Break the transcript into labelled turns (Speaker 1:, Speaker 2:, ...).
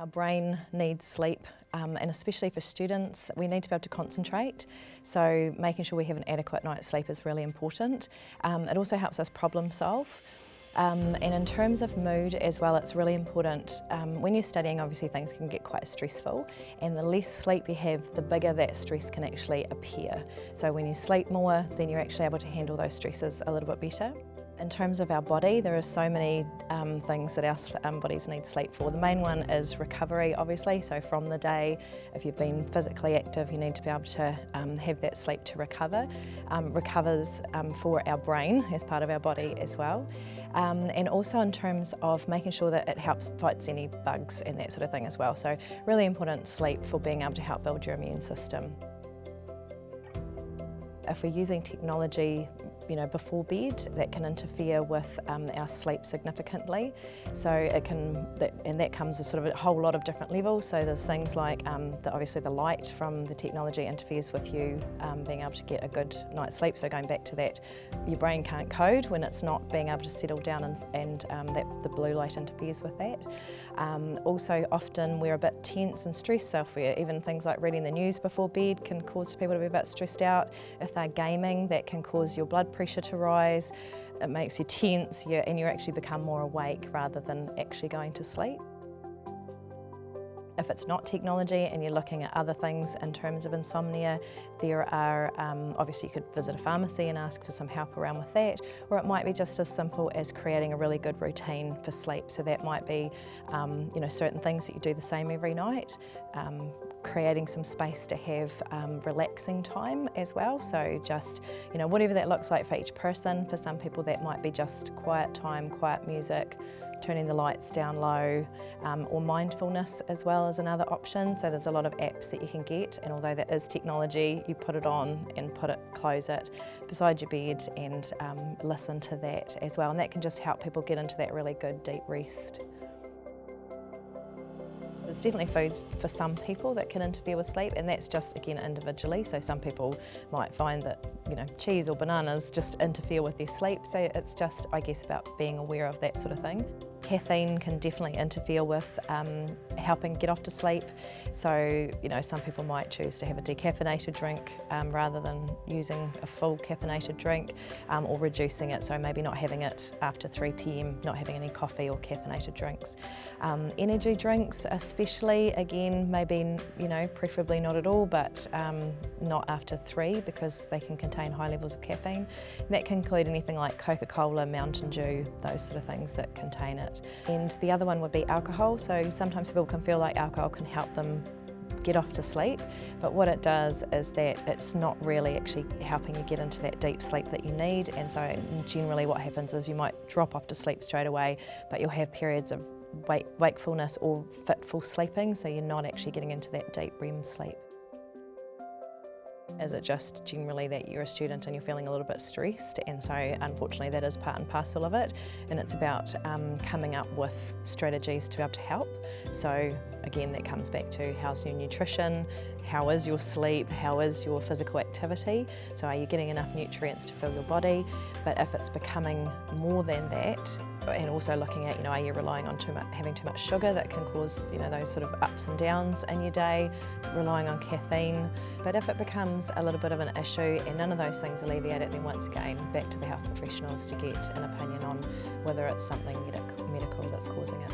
Speaker 1: Our brain needs sleep, and especially for students, we need to be able to concentrate. So making sure we have an adequate night's sleep is really important. It also helps us problem solve. And in terms of mood as well, it's really important. When you're studying, obviously things can get quite stressful, and the less sleep you have, the bigger that stress can actually appear. So when you sleep more, then you're actually able to handle those stresses a little bit better. In terms of our body, there are so many things that our bodies need sleep for. The main one is recovery, obviously, so from the day, if you've been physically active, you need to be able to have that sleep to recover. Recovers for our brain as part of our body as well. And also in terms of making sure that it helps fights any bugs and that sort of thing as well. So really important sleep for being able to help build your immune system. If we're using technology before bed, that can interfere with our sleep significantly. So that comes as sort of a whole lot of different levels. So there's things like obviously the light from the technology interferes with you being able to get a good night's sleep. So going back to that, your brain can't code when it's not being able to settle down, and the blue light interferes with that. Also, often we're a bit tense and stressed, so even things like reading the news before bed can cause people to be a bit stressed out. If they're gaming, that can cause your blood pressure to rise. It makes you tense, and you actually become more awake rather than actually going to sleep. If it's not technology and you're looking at other things in terms of insomnia, there are, obviously you could visit a pharmacy and ask for some help around with that, or it might be just as simple as creating a really good routine for sleep. So that might be, certain things that you do the same every night, creating some space to have relaxing time as well. So just, whatever that looks like for each person. For some people that might be just quiet time, quiet music, turning the lights down low, or mindfulness as well as another option. So there's a lot of apps that you can get, and although that is technology, you put it on and close it beside your bed and listen to that as well. And that can just help people get into that really good deep rest. There's definitely foods for some people that can interfere with sleep, and that's just, again, individually. So some people might find that, cheese or bananas just interfere with their sleep. So it's just, I guess, about being aware of that sort of thing. Caffeine can definitely interfere with helping get off to sleep. So, some people might choose to have a decaffeinated drink rather than using a full caffeinated drink, or reducing it, so maybe not having it after 3 p.m, not having any coffee or caffeinated drinks. Energy drinks especially, again, maybe, preferably not at all, but not after 3 because they can contain high levels of caffeine. And that can include anything like Coca-Cola, Mountain Dew, those sort of things that contain it. And the other one would be alcohol. So sometimes people can feel like alcohol can help them get off to sleep, but what it does is that it's not really actually helping you get into that deep sleep that you need. And so generally what happens is you might drop off to sleep straight away, but you'll have periods of wakefulness or fitful sleeping, so you're not actually getting into that deep REM sleep. Is it just generally that you're a student and you're feeling a little bit stressed? And so unfortunately that is part and parcel of it, and it's about coming up with strategies to be able to help. So again, that comes back to how's your nutrition, how is your sleep, how is your physical activity, so are you getting enough nutrients to fill your body? But if it's becoming more than that, and also looking at, are you relying on having too much sugar that can cause, those sort of ups and downs in your day, relying on caffeine. But if it becomes a little bit of an issue and none of those things alleviate it, then once again, back to the health professionals to get an opinion on whether it's something medical that's causing it.